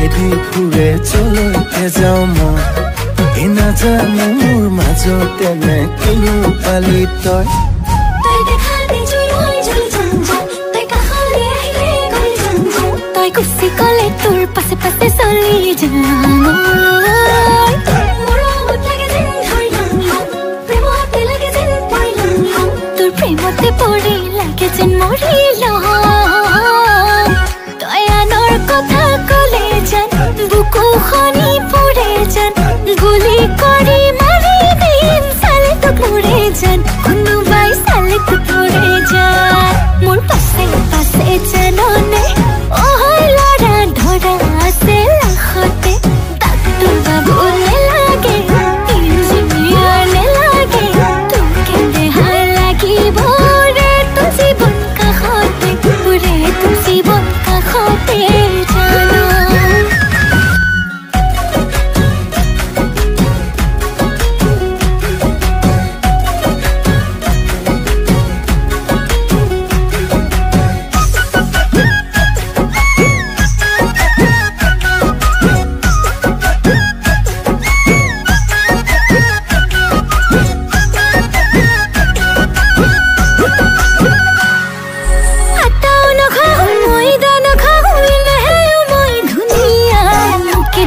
খেদি ফুৰে চলৈকে যাওঁ মই এই নাজানো মোৰ মাজতে নে কিনো পালি তই তই কুচি কলে তোৰ পাছে পাছে চলি যাওঁ তোৰ প্ৰেমতে পৰি লাগে যেন মৰিল তই আনৰ কথা কলে যেন বুকু খনি পৰে যেন গুলি কৰি মাৰি দিম চালে তোক মৰে যেন কোনোবাই চালে তোক মৰে যেন মোৰ পাছে পাছে জাননে ল'ৰা ধৰা আছে লাখতে তাক তোৰ বাবু নেলাগে ইঞ্জিনিয়াৰ নেলাগে তোৰ কেনেহা লাগিব ৰে তোৰ জীৱন কাষতে ৰে তোৰ জীৱন কাষতে জানো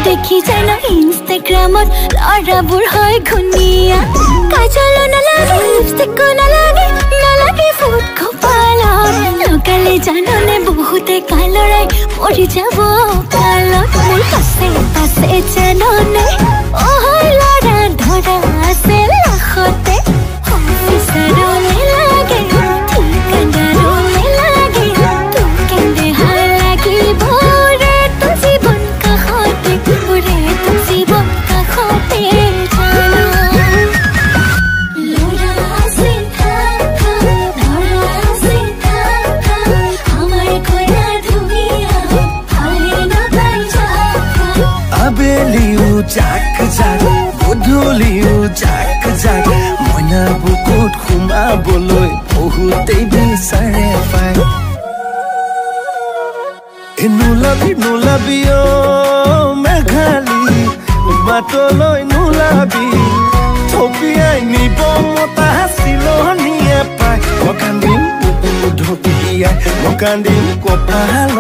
দেখি জানো ইনষ্টাগ্ৰামত ল'ৰাবোৰ হয় ঘুনীয়া কাজল নালাগে লিপষ্টিক নালাগে নালাগে ফুট কপালত লগালে জাননে বহুতে কালৰাই মৰি যাব কালত মোৰ পাছে পাছে জাননে ল'ৰা ধৰা আছে লাখতে অফিচাৰো নেলাগে ঠিকাদাৰো নেলাগে তোৰ কেনেহা লাগিব ৰে তোৰ জীৱন কাষতে ৰে তোৰ জীৱন কাষতে জানো ল'ৰা আছে থাকা ল'ৰা আছে থাকা আমাৰ ঘৰা ধুনীয়া ভালে নাপাই যাকা আবেলিও জাক জাক গধূলিও জাক জাক মইনা বুকুত সোমাবলৈ বহুতেই বিচাৰে পায় নোলাবি নোলাবি মেঘালী বাটলৈ নোলাবি থপিয়াই নিব মতা চিলনীয়ে পায় মই কান্দিম ঢকিয়াই মই কান্দিম কপাল